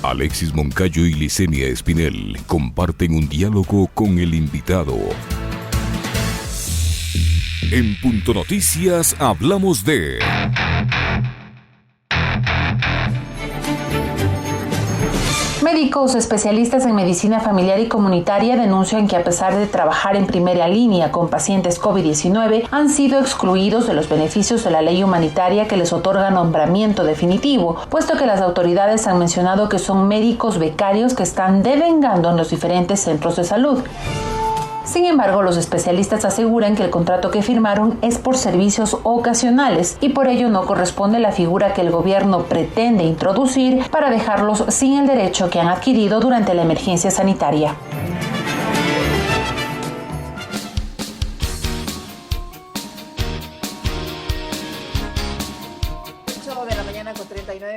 Alexis Moncayo y Licenia Espinel comparten un diálogo con el invitado. En Punto Noticias hablamos de... Médicos especialistas en medicina familiar y comunitaria denuncian que a pesar de trabajar en primera línea con pacientes COVID-19, han sido excluidos de los beneficios de la ley humanitaria que les otorga nombramiento definitivo, puesto que las autoridades han mencionado que son médicos becarios que están devengando en los diferentes centros de salud. Sin embargo, los especialistas aseguran que el contrato que firmaron es por servicios ocasionales y por ello no corresponde la figura que el gobierno pretende introducir para dejarlos sin el derecho que han adquirido durante la emergencia sanitaria.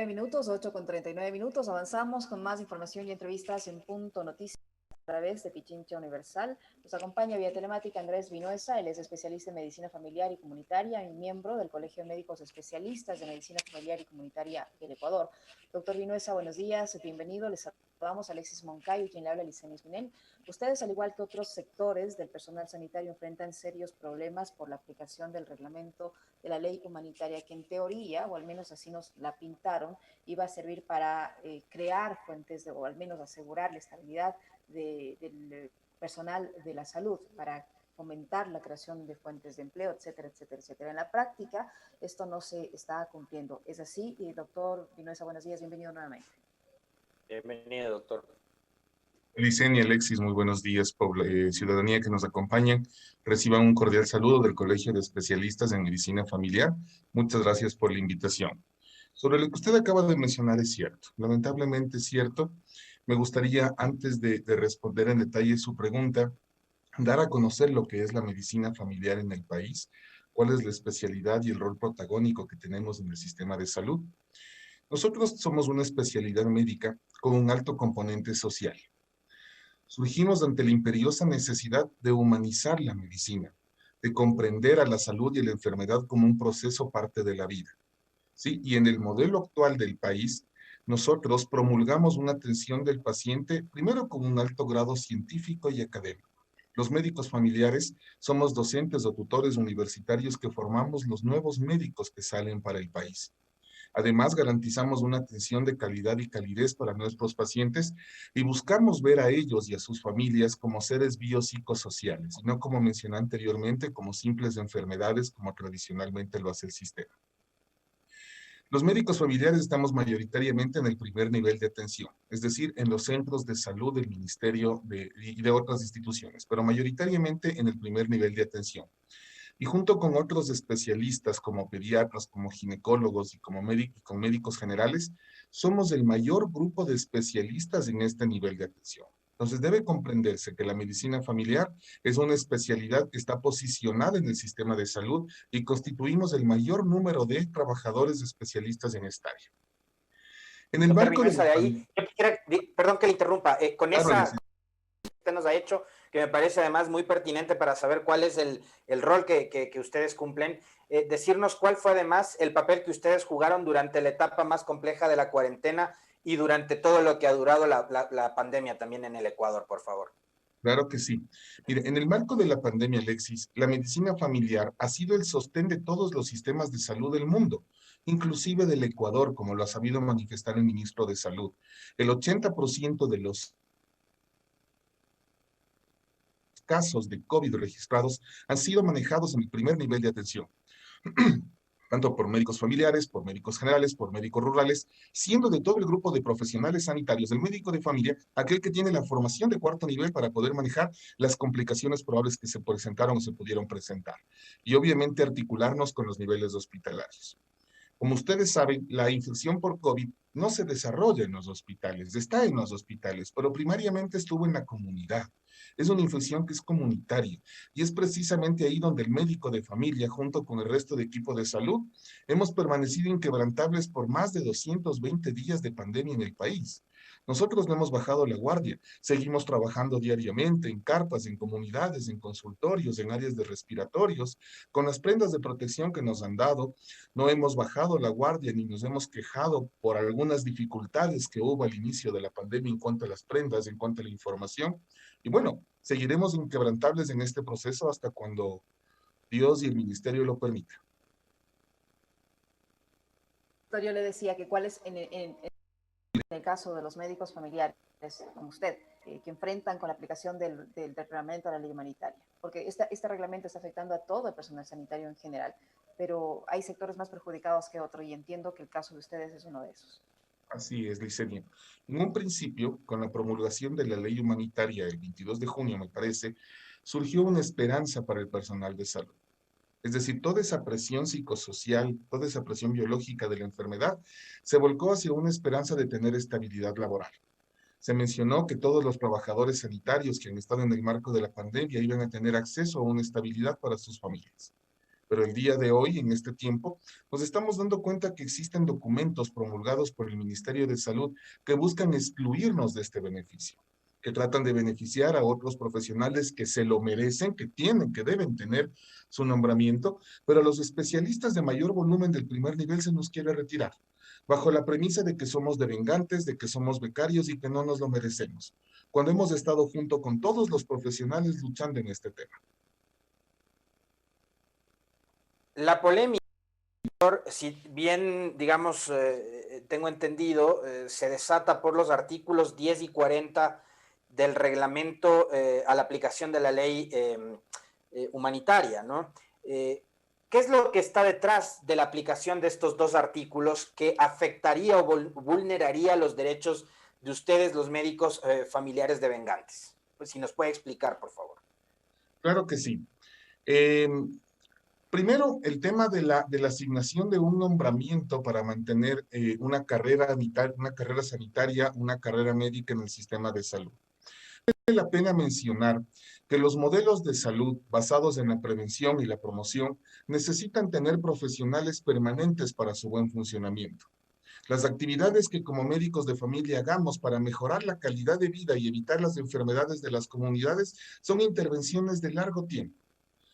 Minutos, 8:39, avanzamos con más información y entrevistas en Punto Noticias a través de Pichincha Universal. Nos acompaña vía telemática Andrés Vinuesa, él es especialista en medicina familiar y comunitaria y miembro del Colegio de Médicos Especialistas de Medicina Familiar y Comunitaria del Ecuador. Doctor Vinuesa, buenos días, bienvenido, les saludamos a Alexis Moncayo, quien le habla Licenia Espinel. Ustedes, al igual que otros sectores del personal sanitario, enfrentan serios problemas por la aplicación del reglamento de la ley humanitaria, que en teoría, o al menos así nos la pintaron, iba a servir para crear fuentes o al menos asegurar la estabilidad del personal de la salud, para fomentar la creación de fuentes de empleo, etcétera, etcétera, etcétera. En la práctica, esto no se está cumpliendo. ¿Es así? Y doctor Vinuesa, buenos días, bienvenido nuevamente. Bienvenido, doctor. Licenia, Alexis, muy buenos días, ciudadanía que nos acompaña. Reciban un cordial saludo del Colegio de Especialistas en Medicina Familiar. Muchas gracias por la invitación. Sobre lo que usted acaba de mencionar es cierto, lamentablemente es cierto. Me gustaría, antes de responder en detalle su pregunta, dar a conocer lo que es la medicina familiar en el país, cuál es la especialidad y el rol protagónico que tenemos en el sistema de salud. Nosotros somos una especialidad médica con un alto componente social. Surgimos ante la imperiosa necesidad de humanizar la medicina, de comprender a la salud y a la enfermedad como un proceso parte de la vida. ¿Sí? Y en el modelo actual del país, nosotros promulgamos una atención del paciente, primero con un alto grado científico y académico. Los médicos familiares somos docentes o tutores universitarios que formamos los nuevos médicos que salen para el país. Además, garantizamos una atención de calidad y calidez para nuestros pacientes y buscamos ver a ellos y a sus familias como seres biopsicosociales, y no, como mencioné anteriormente, como simples enfermedades como tradicionalmente lo hace el sistema. Los médicos familiares estamos mayoritariamente en el primer nivel de atención, es decir, en los centros de salud del ministerio y de otras instituciones, pero mayoritariamente en el primer nivel de atención. Y junto con otros especialistas como pediatras, como ginecólogos y con médicos generales, somos el mayor grupo de especialistas en este nivel de atención. Entonces debe comprenderse que la medicina familiar es una especialidad que está posicionada en el sistema de salud y constituimos el mayor número de trabajadores especialistas en esta área. En el marco de ahí, yo quisiera, perdón que le interrumpa, con claro, esa que usted nos ha hecho, que me parece además muy pertinente para saber cuál es el rol que ustedes cumplen, decirnos cuál fue además el papel que ustedes jugaron durante la etapa más compleja de la cuarentena y durante todo lo que ha durado la pandemia también en el Ecuador, por favor. Claro que sí. Mire, en el marco de la pandemia, Alexis, la medicina familiar ha sido el sostén de todos los sistemas de salud del mundo, inclusive del Ecuador, como lo ha sabido manifestar el ministro de Salud. El 80% de los casos de COVID registrados han sido manejados en el primer nivel de atención. Tanto por médicos familiares, por médicos generales, por médicos rurales, siendo de todo el grupo de profesionales sanitarios, el médico de familia, aquel que tiene la formación de cuarto nivel para poder manejar las complicaciones probables que se presentaron o se pudieron presentar. Y obviamente articularnos con los niveles hospitalarios. Como ustedes saben, la infección por COVID no se desarrolla en los hospitales, está en los hospitales, pero primariamente estuvo en la comunidad. Es una infección que es comunitaria y es precisamente ahí donde el médico de familia, junto con el resto de equipo de salud, hemos permanecido inquebrantables por más de 220 días de pandemia en el país. Nosotros no hemos bajado la guardia, seguimos trabajando diariamente en carpas, en comunidades, en consultorios, en áreas de respiratorios, con las prendas de protección que nos han dado. No hemos bajado la guardia ni nos hemos quejado por algunas dificultades que hubo al inicio de la pandemia en cuanto a las prendas, en cuanto a la información. Y bueno, seguiremos inquebrantables en este proceso hasta cuando Dios y el ministerio lo permitan. Yo le decía que cuál es en el caso de los médicos familiares, como usted, que enfrentan con la aplicación del reglamento a la ley humanitaria, porque este reglamento está afectando a todo el personal sanitario en general, pero hay sectores más perjudicados que otros y entiendo que el caso de ustedes es uno de esos. Así es, Licenia. En un principio, con la promulgación de la ley humanitaria el 22 de junio, me parece, surgió una esperanza para el personal de salud. Es decir, toda esa presión psicosocial, toda esa presión biológica de la enfermedad se volcó hacia una esperanza de tener estabilidad laboral. Se mencionó que todos los trabajadores sanitarios que han estado en el marco de la pandemia iban a tener acceso a una estabilidad para sus familias. Pero el día de hoy, en este tiempo, nos estamos dando cuenta que existen documentos promulgados por el Ministerio de Salud que buscan excluirnos de este beneficio, que tratan de beneficiar a otros profesionales que se lo merecen, que tienen, que deben tener su nombramiento, pero a los especialistas de mayor volumen del primer nivel se nos quiere retirar, bajo la premisa de que somos devengantes, de que somos becarios y que no nos lo merecemos, cuando hemos estado junto con todos los profesionales luchando en este tema. La polémica, si bien, digamos, tengo entendido, se desata por los artículos 10 y 40 del reglamento a la aplicación de la ley humanitaria, ¿no? ¿Qué es lo que está detrás de la aplicación de estos dos artículos que afectaría o vulneraría los derechos de ustedes, los médicos familiares de vengantes? Pues si nos puede explicar, por favor. Claro que sí. Primero, el tema de la asignación de un nombramiento para mantener una carrera sanitaria, una carrera médica en el sistema de salud. Vale la pena mencionar que los modelos de salud basados en la prevención y la promoción necesitan tener profesionales permanentes para su buen funcionamiento. Las actividades que como médicos de familia hagamos para mejorar la calidad de vida y evitar las enfermedades de las comunidades son intervenciones de largo tiempo.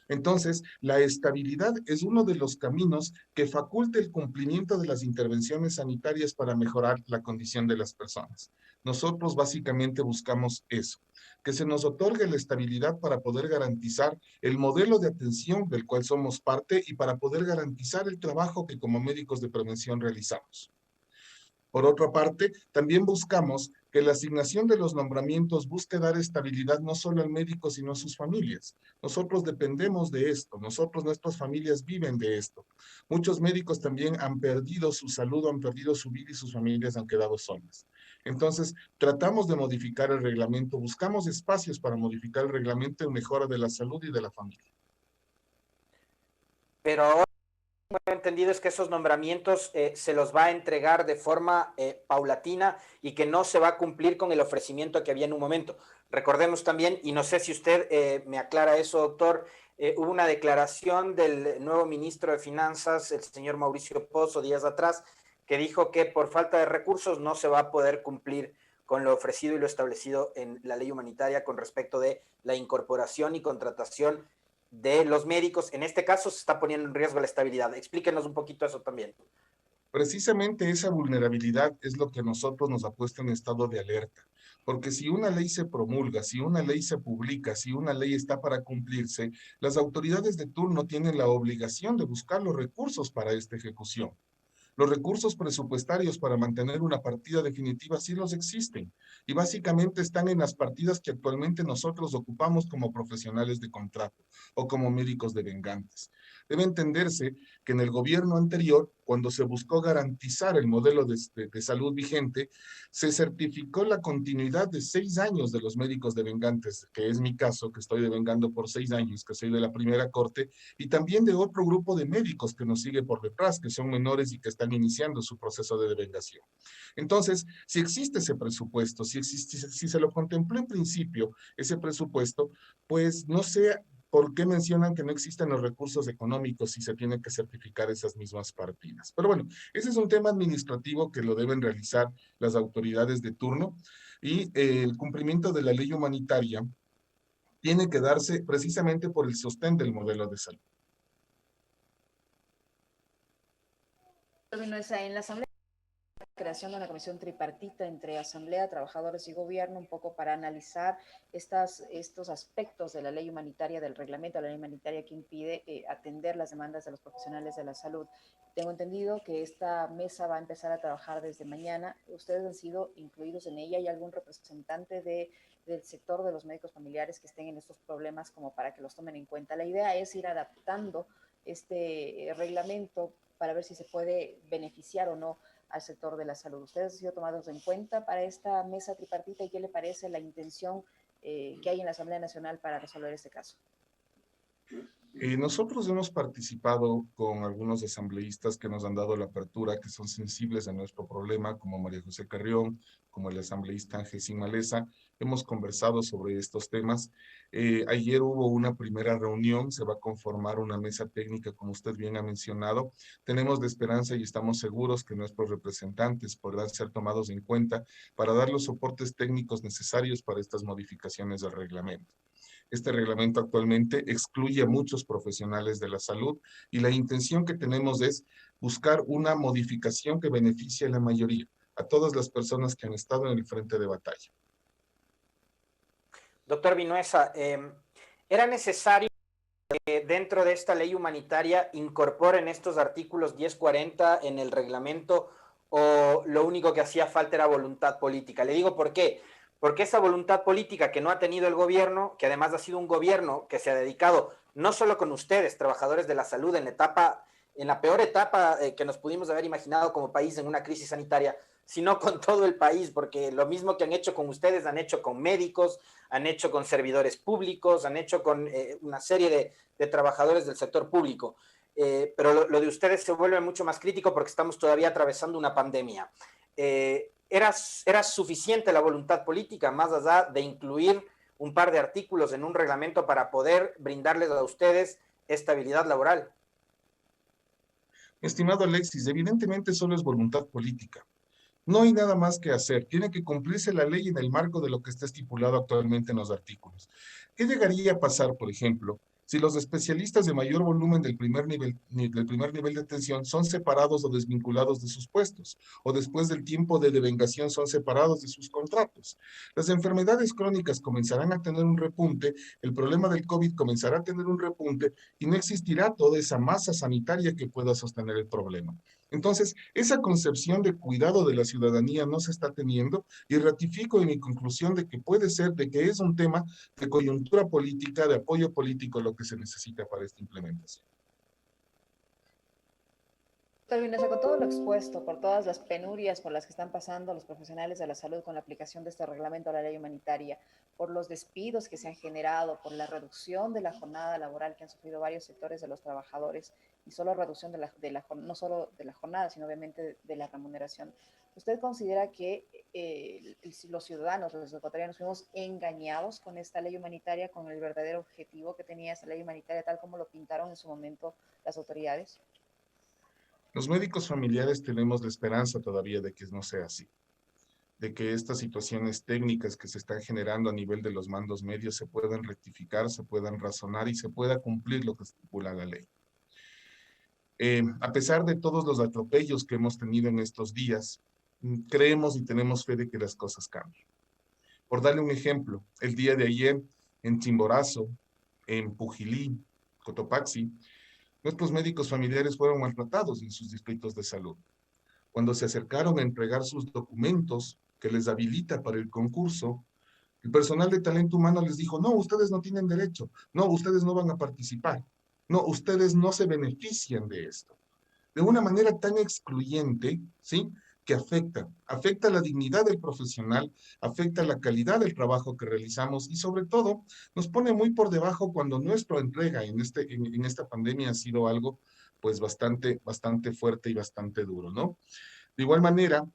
Entonces, la estabilidad es uno de los caminos que faculta el cumplimiento de las intervenciones sanitarias para mejorar la condición de las personas. Nosotros básicamente buscamos eso, que se nos otorgue la estabilidad para poder garantizar el modelo de atención del cual somos parte y para poder garantizar el trabajo que como médicos de prevención realizamos. Por otra parte, también buscamos que la asignación de los nombramientos busque dar estabilidad no solo al médico, sino a sus familias. Nosotros dependemos de esto, nuestras familias viven de esto. Muchos médicos también han perdido su salud, han perdido su vida y sus familias han quedado solas. Entonces, tratamos de modificar el reglamento, buscamos espacios para modificar el reglamento en mejora de la salud y de la familia. Pero ahora lo que he entendido es que esos nombramientos se los va a entregar de forma paulatina y que no se va a cumplir con el ofrecimiento que había en un momento. Recordemos también, y no sé si usted me aclara eso, doctor, hubo una declaración del nuevo ministro de Finanzas, el señor Mauricio Pozo, días atrás, que dijo que por falta de recursos no se va a poder cumplir con lo ofrecido y lo establecido en la ley humanitaria con respecto de la incorporación y contratación de los médicos. En este caso se está poniendo en riesgo la estabilidad. Explíquenos un poquito eso también. Precisamente esa vulnerabilidad es lo que a nosotros nos ha puesto en estado de alerta. Porque si una ley se promulga, si una ley se publica, si una ley está para cumplirse, las autoridades de turno tienen la obligación de buscar los recursos para esta ejecución. Los recursos presupuestarios para mantener una partida definitiva sí los existen y básicamente están en las partidas que actualmente nosotros ocupamos como profesionales de contrato o como médicos de vengantes. Debe entenderse que en el gobierno anterior cuando se buscó garantizar el modelo de salud vigente, se certificó la continuidad de 6 años de los médicos devengantes, que es mi caso, que estoy devengando por 6 años, que soy de la primera corte, y también de otro grupo de médicos que nos sigue por detrás, que son menores y que están iniciando su proceso de devengación. Entonces, si existe ese presupuesto, si se lo contempló en principio ese presupuesto, pues no sé por qué mencionan que no existen los recursos económicos si se tienen que certificar esas mismas partidas. Pero bueno, ese es un tema administrativo que lo deben realizar las autoridades de turno y el cumplimiento de la ley humanitaria tiene que darse precisamente por el sostén del modelo de salud. En la Asamblea, creación de una comisión tripartita entre Asamblea, trabajadores y gobierno, un poco para analizar estos aspectos de la ley humanitaria, del reglamento de la ley humanitaria que impide atender las demandas de los profesionales de la salud. Tengo entendido que esta mesa va a empezar a trabajar desde mañana. ¿Ustedes han sido incluidos en ella? ¿Hay algún representante del sector de los médicos familiares que estén en estos problemas como para que los tomen en cuenta? La idea es ir adaptando este reglamento para ver si se puede beneficiar o no al sector de la salud. ¿Ustedes han sido tomados en cuenta para esta mesa tripartita y qué le parece la intención que hay en la Asamblea Nacional para resolver este caso? Nosotros hemos participado con algunos asambleístas que nos han dado la apertura, que son sensibles a nuestro problema, como María José Carrión, como el asambleísta Ángel Sin Maleza. Hemos conversado sobre estos temas. Ayer hubo una primera reunión, se va a conformar una mesa técnica, como usted bien ha mencionado. Tenemos la esperanza y estamos seguros que nuestros representantes podrán ser tomados en cuenta para dar los soportes técnicos necesarios para estas modificaciones del reglamento. Este reglamento actualmente excluye a muchos profesionales de la salud y la intención que tenemos es buscar una modificación que beneficie a la mayoría, a todas las personas que han estado en el frente de batalla. Doctor Vinuesa, ¿era necesario que dentro de esta ley humanitaria incorporen estos artículos 1040 en el reglamento o lo único que hacía falta era voluntad política? Le digo por qué. Porque esa voluntad política que no ha tenido el gobierno, que además ha sido un gobierno que se ha dedicado no solo con ustedes, trabajadores de la salud, en la peor etapa que nos pudimos haber imaginado como país en una crisis sanitaria, sino con todo el país, porque lo mismo que han hecho con ustedes, han hecho con médicos, han hecho con servidores públicos, han hecho con una serie de trabajadores del sector público. Pero lo de ustedes se vuelve mucho más crítico porque estamos todavía atravesando una pandemia. ¿Era suficiente la voluntad política, más allá de incluir un par de artículos en un reglamento para poder brindarles a ustedes estabilidad laboral? Estimado Alexis, evidentemente solo es voluntad política. No hay nada más que hacer. Tiene que cumplirse la ley en el marco de lo que está estipulado actualmente en los artículos. ¿Qué llegaría a pasar, por ejemplo, si los especialistas de mayor volumen del primer nivel de atención son separados o desvinculados de sus puestos, o después del tiempo de devengación son separados de sus contratos? Las enfermedades crónicas comenzarán a tener un repunte, el problema del COVID comenzará a tener un repunte y no existirá toda esa masa sanitaria que pueda sostener el problema. Entonces, esa concepción de cuidado de la ciudadanía no se está teniendo y ratifico en mi conclusión de que puede ser, de que es un tema de coyuntura política, de apoyo político lo que se necesita para esta implementación. Doctor, con todo lo expuesto, por todas las penurias por las que están pasando los profesionales de la salud con la aplicación de este reglamento a la ley humanitaria, por los despidos que se han generado, por la reducción de la jornada laboral que han sufrido varios sectores de los trabajadores, y solo reducción no solo de la jornada, sino obviamente de la remuneración. ¿Usted considera que los ciudadanos, los ecuatorianos, fuimos engañados con esta ley humanitaria, con el verdadero objetivo que tenía esta ley humanitaria, tal como lo pintaron en su momento las autoridades? Los médicos familiares tenemos la esperanza todavía de que no sea así, de que estas situaciones técnicas que se están generando a nivel de los mandos medios se puedan rectificar, se puedan razonar y se pueda cumplir lo que estipula la ley. A pesar de todos los atropellos que hemos tenido en estos días, creemos y tenemos fe de que las cosas cambien. Por darle un ejemplo, el día de ayer en Chimborazo, en Pujilí, Cotopaxi, nuestros médicos familiares fueron maltratados en sus distritos de salud. Cuando se acercaron a entregar sus documentos que les habilita para el concurso, el personal de talento humano les dijo: no, ustedes no tienen derecho, no, ustedes no van a participar, no, ustedes no se benefician de esto. de una manera tan excluyente, ¿sí? Que afecta la dignidad del profesional, afecta la calidad del trabajo que realizamos y sobre todo nos pone muy por debajo cuando nuestra entrega en esta pandemia ha sido algo pues bastante fuerte y bastante duro, ¿no? De igual manera,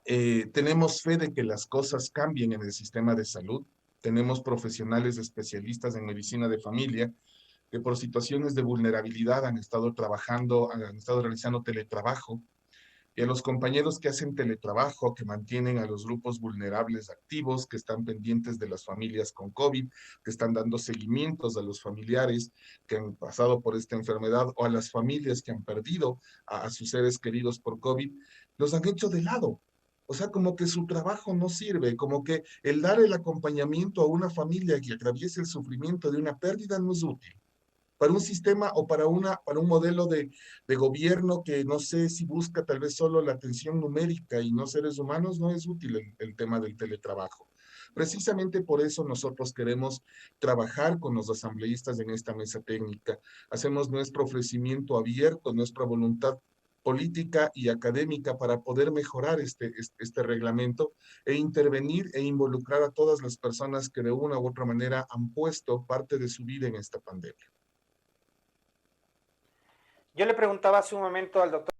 tenemos fe de que las cosas cambien en el sistema de salud. Tenemos profesionales especialistas en medicina de familia que por situaciones de vulnerabilidad han estado trabajando, han estado realizando teletrabajo. Y a los compañeros que hacen teletrabajo, que mantienen a los grupos vulnerables activos, que están pendientes de las familias con COVID, que están dando seguimientos a los familiares que han pasado por esta enfermedad o a las familias que han perdido a sus seres queridos por COVID, los han hecho de lado. O sea, como que su trabajo no sirve, como que el dar el acompañamiento a una familia que atraviese el sufrimiento de una pérdida no es útil para un sistema o para un modelo de gobierno que no sé si busca tal vez solo la atención numérica y no seres humanos, no es útil el tema del teletrabajo. Precisamente por eso nosotros queremos trabajar con los asambleístas en esta mesa técnica. Hacemos nuestro ofrecimiento abierto, nuestra voluntad política y académica para poder mejorar este reglamento e intervenir e involucrar a todas las personas que de una u otra manera han puesto parte de su vida en esta pandemia. Yo le preguntaba hace un momento al doctor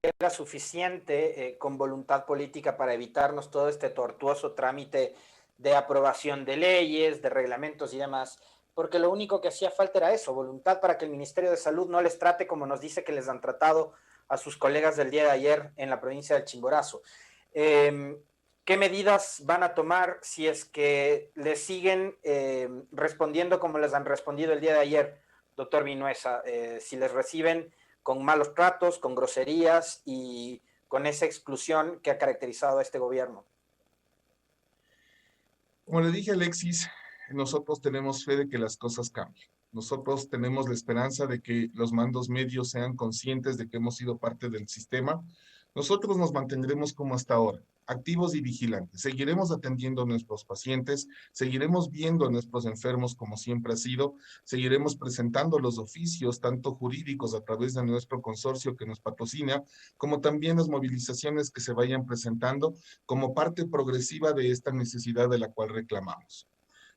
si era suficiente con voluntad política para evitarnos todo este tortuoso trámite de aprobación de leyes, de reglamentos y demás, porque lo único que hacía falta era eso, voluntad para que el Ministerio de Salud no les trate como nos dice que les han tratado a sus colegas del día de ayer en la provincia del Chimborazo. ¿Qué medidas van a tomar si es que les siguen respondiendo como les han respondido el día de ayer, doctor Vinuesa? Si les reciben con malos tratos, con groserías y con esa exclusión que ha caracterizado a este gobierno. Como le dije a Alexis, nosotros tenemos fe de que las cosas cambien. Nosotros tenemos la esperanza de que los mandos medios sean conscientes de que hemos sido parte del sistema. Nosotros nos mantendremos como hasta ahora, activos y vigilantes. Seguiremos atendiendo a nuestros pacientes, seguiremos viendo a nuestros enfermos como siempre ha sido, seguiremos presentando los oficios, tanto jurídicos a través de nuestro consorcio que nos patrocina, como también las movilizaciones que se vayan presentando como parte progresiva de esta necesidad de la cual reclamamos.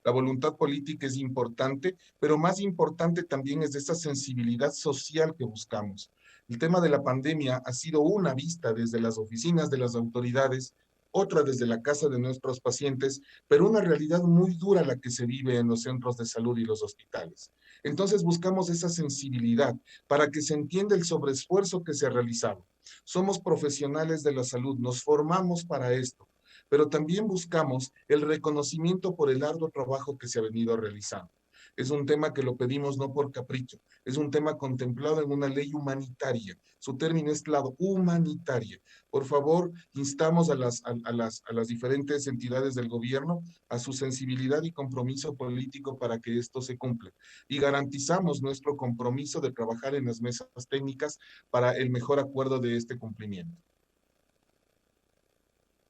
La voluntad política es importante, pero más importante también es de esa sensibilidad social que buscamos. El tema de la pandemia ha sido una vista desde las oficinas de las autoridades, otra desde la casa de nuestros pacientes, pero una realidad muy dura la que se vive en los centros de salud y los hospitales. Entonces buscamos esa sensibilidad para que se entienda el sobreesfuerzo que se ha realizado. Somos profesionales de la salud, nos formamos para esto, pero también buscamos el reconocimiento por el arduo trabajo que se ha venido realizando. Es un tema que lo pedimos no por capricho, es un tema contemplado en una ley humanitaria. Su término es la humanitaria. Por favor, instamos a las diferentes entidades del gobierno a su sensibilidad y compromiso político para que esto se cumpla. Y garantizamos nuestro compromiso de trabajar en las mesas técnicas para el mejor acuerdo de este cumplimiento.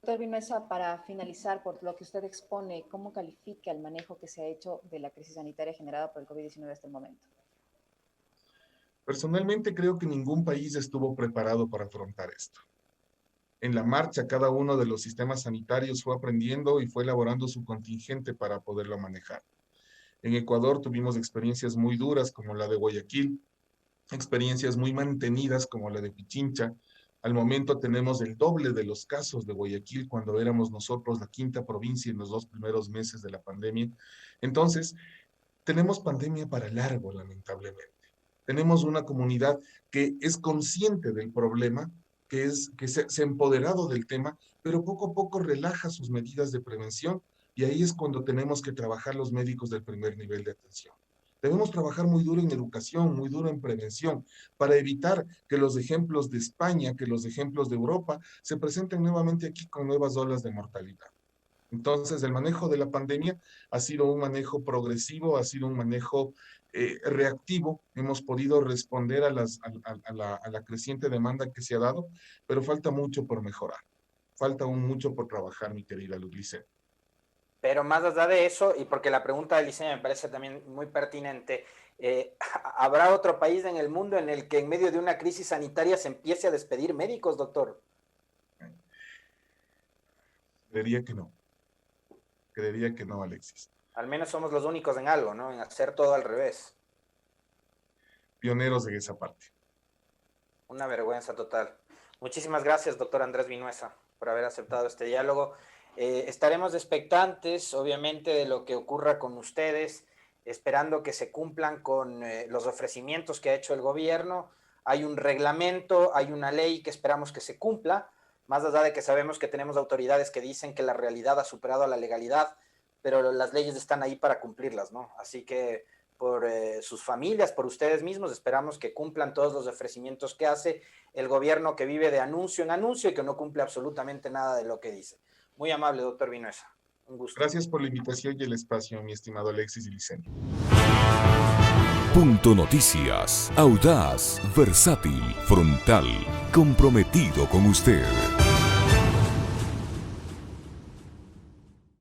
Doctor Vinuesa, para finalizar, por lo que usted expone, ¿cómo califica el manejo que se ha hecho de la crisis sanitaria generada por el COVID-19 hasta el momento? Personalmente creo que ningún país estuvo preparado para afrontar esto. En la marcha, cada uno de los sistemas sanitarios fue aprendiendo y fue elaborando su contingente para poderlo manejar. En Ecuador tuvimos experiencias muy duras como la de Guayaquil, experiencias muy mantenidas como la de Pichincha. Al momento tenemos el doble de los casos de Guayaquil cuando éramos nosotros la quinta provincia en los 2 primeros meses de la pandemia. Entonces, tenemos pandemia para largo, lamentablemente. Tenemos una comunidad que es consciente del problema, que se ha empoderado del tema, pero poco a poco relaja sus medidas de prevención y ahí es cuando tenemos que trabajar los médicos del primer nivel de atención. Debemos trabajar muy duro en educación, muy duro en prevención, para evitar que los ejemplos de España, que los ejemplos de Europa, se presenten nuevamente aquí con nuevas olas de mortalidad. Entonces, el manejo de la pandemia ha sido un manejo progresivo, ha sido un manejo reactivo. Hemos podido responder a la creciente demanda que se ha dado, pero falta mucho por mejorar. Falta mucho por trabajar, mi querida Ludlicen. Pero más allá de eso, y porque la pregunta de Licenia me parece también muy pertinente, ¿Habrá otro país en el mundo en el que en medio de una crisis sanitaria se empiece a despedir médicos, doctor? Creería que no. Creería que no, Alexis. Al menos somos los únicos en algo, ¿no? En hacer todo al revés. Pioneros en esa parte. Una vergüenza total. Muchísimas gracias, doctor Andrés Vinuesa, por haber aceptado este diálogo. Estaremos expectantes, obviamente, de lo que ocurra con ustedes, esperando que se cumplan con los ofrecimientos que ha hecho el gobierno. Hay un reglamento, hay una ley que esperamos que se cumpla, más allá de que sabemos que tenemos autoridades que dicen que la realidad ha superado a la legalidad, pero las leyes están ahí para cumplirlas, ¿no? Así que por sus familias, por ustedes mismos, esperamos que cumplan todos los ofrecimientos que hace el gobierno, que vive de anuncio en anuncio y que no cumple absolutamente nada de lo que dice. Muy amable, doctor Vinuesa. Un gusto. Gracias por la invitación y el espacio, mi estimado Alexis y Licenia. Punto Noticias. Audaz, versátil, frontal, comprometido con usted.